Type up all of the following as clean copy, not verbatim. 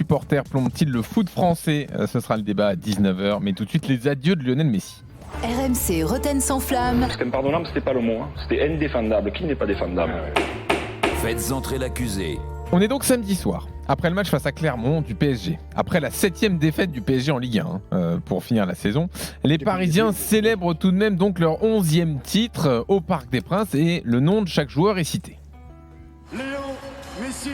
supporters plombent-ils le foot français ? Ce sera le débat à 19h, mais tout de suite les adieux de Lionel Messi. RMC Roten sans flamme. C'était impardonnable, c'était pas le mot, c'était indéfendable. Qui n'est pas défendable ? Faites entrer l'accusé. On est donc samedi soir, après le match face à Clermont du PSG. Après la 7e défaite du PSG en Ligue 1 pour finir la saison, les Parisiens célèbrent tout de même donc leur 11e titre au Parc des Princes et le nom de chaque joueur est cité. Léo Messi.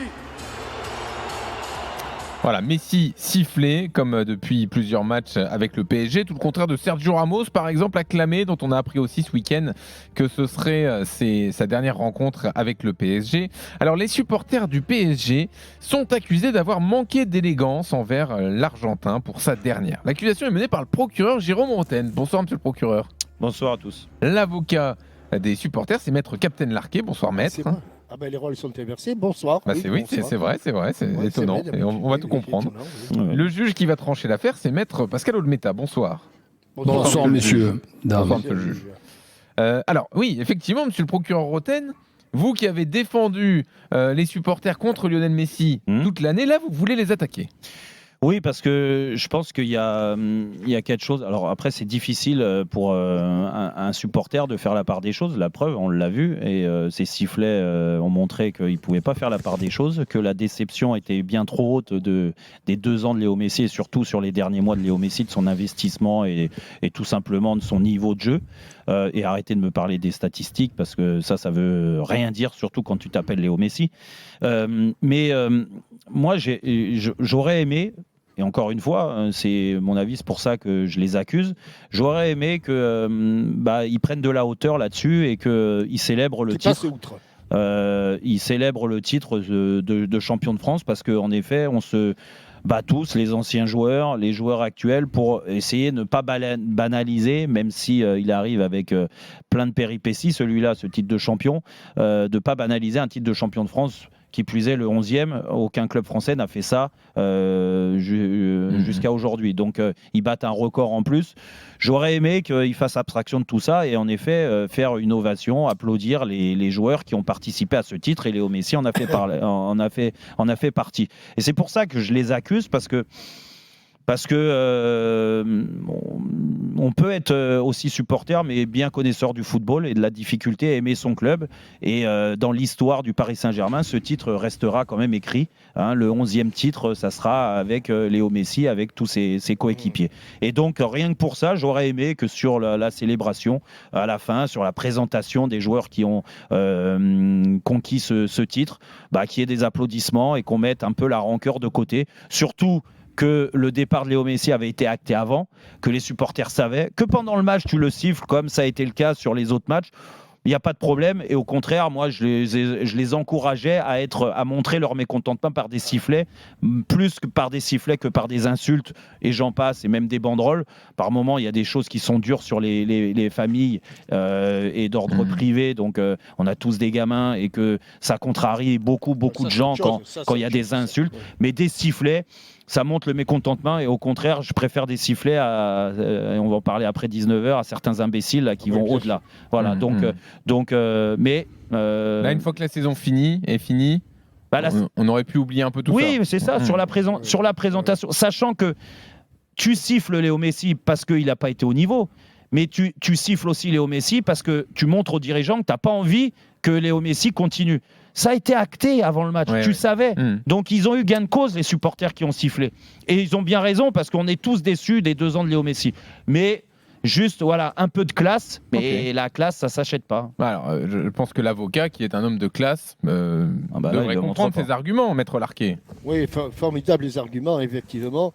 Voilà, Messi sifflé comme depuis plusieurs matchs avec le PSG, tout le contraire de Sergio Ramos par exemple acclamé, dont on a appris aussi ce week-end que ce serait sa dernière rencontre avec le PSG. Alors les supporters du PSG sont accusés d'avoir manqué d'élégance envers l'Argentin pour sa dernière. L'accusation est menée par le procureur Jérôme Roten. Bonsoir monsieur le procureur. Bonsoir à tous. L'avocat des supporters, c'est maître Captain Larquet. Bonsoir maître. Ah ben les rôles sont inversés, bonsoir. Bah c'est vrai, c'est étonnant. C'est vrai, et on va tout comprendre. Étonnant, Le juge qui va trancher l'affaire, c'est maître Pascal Olmeta. Bonsoir. Bonsoir messieurs. Bonsoir monsieur le juge. Alors oui, effectivement, monsieur le procureur Roten, vous qui avez défendu les supporters contre Lionel Messi toute l'année, là vous voulez les attaquer. Oui, parce que je pense qu'il y a quelque chose. Alors après, c'est difficile pour un supporter de faire la part des choses. La preuve, on l'a vu, et ces sifflets ont montré qu'il ne pouvait pas faire la part des choses, que la déception était bien trop haute des 2 ans de Léo Messi, et surtout sur les derniers mois de Léo Messi, de son investissement et tout simplement de son niveau de jeu. Et arrêtez de me parler des statistiques, parce que ça veut rien dire, surtout quand tu t'appelles Léo Messi. Moi, j'aurais aimé, et encore une fois, c'est mon avis, c'est pour ça que je les accuse, j'aurais aimé qu'ils prennent de la hauteur là-dessus et qu'ils célèbrent le titre. Ils célèbrent le titre de champion de France, parce qu'en effet, on se bat tous, les anciens joueurs, les joueurs actuels, pour essayer de ne pas banaliser, même si il arrive avec plein de péripéties, celui-là, ce titre de champion, de ne pas banaliser un titre de champion de France. Qui plus est, le 11e, aucun club français n'a fait ça jusqu'à aujourd'hui. Donc, ils battent un record en plus. J'aurais aimé qu'ils fassent abstraction de tout ça et en effet faire une ovation, applaudir les joueurs qui ont participé à ce titre. Et Léo Messi en a fait partie. Et c'est pour ça que je les accuse, parce que on peut être aussi supporter, mais bien connaisseur du football et de la difficulté à aimer son club. Et dans l'histoire du Paris Saint-Germain, ce titre restera quand même écrit. Le 11e titre, ça sera avec Léo Messi, avec tous ses coéquipiers. Et donc, rien que pour ça, j'aurais aimé que sur la célébration, à la fin, sur la présentation des joueurs qui ont conquis ce titre, qu'il y ait des applaudissements et qu'on mette un peu la rancœur de côté. Surtout que le départ de Léo Messi avait été acté avant, que les supporters savaient, que pendant le match, tu le siffles, comme ça a été le cas sur les autres matchs. Il n'y a pas de problème. Et au contraire, moi, je les encourageais à montrer leur mécontentement par des sifflets, plus que par des sifflets que par des insultes, et j'en passe, et même des banderoles. Par moments, il y a des choses qui sont dures sur les familles et d'ordre privé. Donc, on a tous des gamins, et que ça contrarie beaucoup de gens quand il y a des insultes. Mais des sifflets, ça montre le mécontentement, et au contraire, je préfère des sifflets et on va en parler après 19h, à certains imbéciles là, qui vont au-delà. Voilà, mais là, une fois que la saison est finie, on aurait pu oublier un peu tout ça. Oui, mais c'est ça, sur la présentation, sachant que tu siffles Léo Messi parce qu'il n'a pas été au niveau, mais tu siffles aussi Léo Messi parce que tu montres aux dirigeants que tu n'as pas envie que Léo Messi continue. Ça a été acté avant le match, tu savais. Donc, ils ont eu gain de cause, les supporters qui ont sifflé. Et ils ont bien raison, parce qu'on est tous déçus des 2 ans de Léo Messi. Mais juste, voilà, un peu de classe. Mais la classe, ça ne s'achète pas. Alors, je pense que l'avocat, qui est un homme de classe, devrait comprendre ses arguments, maître Larquet. Oui, formidables les arguments, effectivement,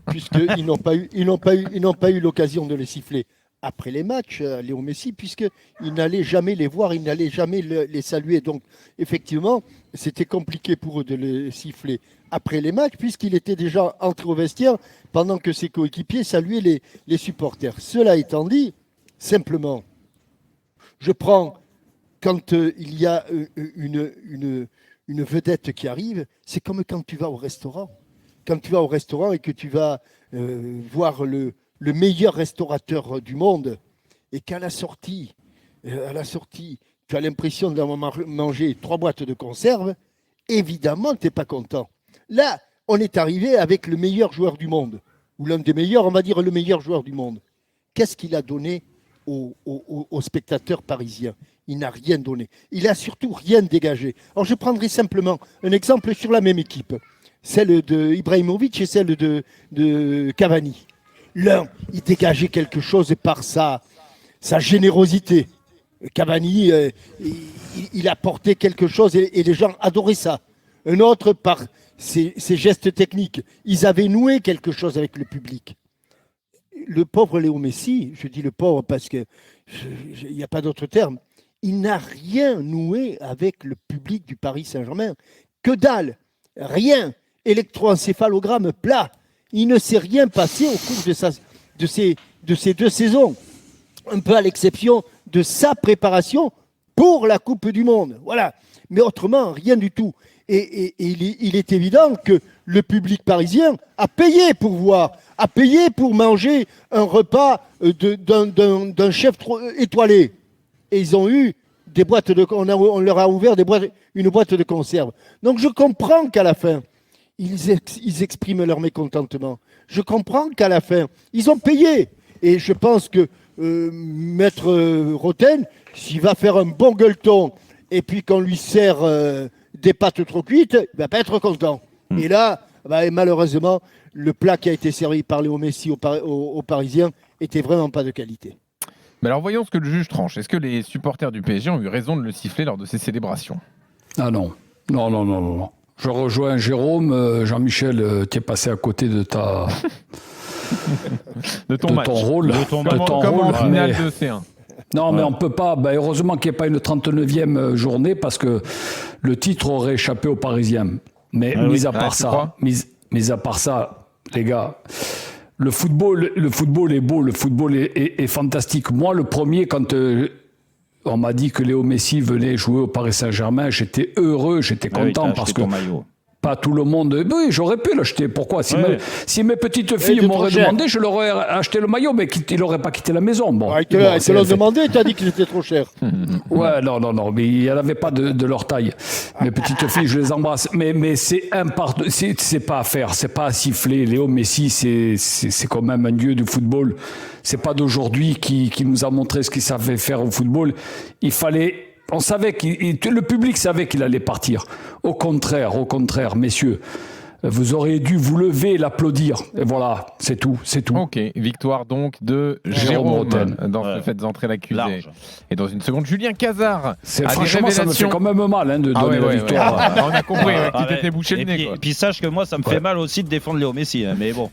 puisqu'ils n'ont pas eu l'occasion de les siffler après les matchs, Léo Messi, puisqu'il n'allait jamais les voir, il n'allait jamais les saluer. Donc, effectivement, c'était compliqué pour eux de les siffler après les matchs, puisqu'il était déjà entré au vestiaire pendant que ses coéquipiers saluaient les supporters. Cela étant dit, simplement, je prends, quand il y a une vedette qui arrive, c'est comme quand tu vas au restaurant. Quand tu vas au restaurant et que tu vas voir le meilleur restaurateur du monde, et qu'à la sortie, tu as l'impression d'avoir mangé 3 boîtes de conserve, évidemment, tu n'es pas content. Là, on est arrivé avec le meilleur joueur du monde, ou l'un des meilleurs, on va dire le meilleur joueur du monde. Qu'est-ce qu'il a donné aux spectateurs parisiens? Il n'a rien donné. Il n'a surtout rien dégagé. Alors je prendrai simplement un exemple sur la même équipe, celle de Ibrahimovic et celle de Cavani. L'un, il dégageait quelque chose par sa générosité. Cavani, il apportait quelque chose et les gens adoraient ça. Un autre, par ses gestes techniques. Ils avaient noué quelque chose avec le public. Le pauvre Léo Messi, je dis le pauvre parce qu'il n'y a pas d'autre terme, il n'a rien noué avec le public du Paris Saint-Germain. Que dalle, rien, électroencéphalogramme plat. Il ne s'est rien passé au cours de ces 2 saisons, un peu à l'exception de sa préparation pour la Coupe du Monde. Voilà, mais autrement, rien du tout. Et il est évident que le public parisien a payé pour voir, a payé pour manger un repas d'un chef étoilé. Et ils ont eu des boîtes on leur a ouvert une boîte de conserve. Donc je comprends qu'à la fin, ils expriment leur mécontentement. Je comprends qu'à la fin, ils ont payé. Et je pense que Maître Roten, s'il va faire un bon gueuleton et puis qu'on lui sert des pâtes trop cuites, il va pas être content. Et là, malheureusement, le plat qui a été servi par Léo Messi aux Parisiens était vraiment pas de qualité. Mais alors voyons ce que le juge tranche. Est-ce que les supporters du PSG ont eu raison de le siffler lors de ces célébrations? Ah non. Non. Je rejoins Jérôme. Jean-Michel, tu es passé à côté de ta... de ton rôle. Comme en finale de C1. Non, mais on ne peut pas. Heureusement qu'il n'y ait pas une 39e journée parce que le titre aurait échappé aux Parisiens. Mais mis à part ça, les gars, le football est beau, le football est fantastique. Moi, le premier, quand on m'a dit que Léo Messi venait jouer au Paris Saint-Germain, j'étais heureux, j'étais content parce que pas tout le monde. Oui, j'aurais pu l'acheter. Pourquoi? Si mes petites filles m'auraient demandé, je leur aurais acheté le maillot, mais il n'aurait pas quitté la maison. Bon, ils te l'ont demandé, tu as dit qu'il était trop cher. Ouais, non, mais il n'y en avait pas de leur taille. Mes petites filles, je les embrasse. Mais c'est pas à faire, c'est pas à siffler. Léo Messi, c'est quand même un dieu du football. C'est pas d'aujourd'hui qui nous a montré ce qu'il savait faire au football. On savait le public savait qu'il allait partir. Au contraire, messieurs, vous auriez dû vous lever et l'applaudir. Et voilà, c'est tout. Ok, victoire donc de Jérôme Roten dans ce Faites entrer l'accusé. Large. Et dans une seconde, Julien Cazard. Franchement, ça me fait quand même mal de donner la victoire. On a compris qu'il t'était bouché le nez. Et puis sache que moi, ça me fait mal aussi de défendre Léo Messi. Mais bon.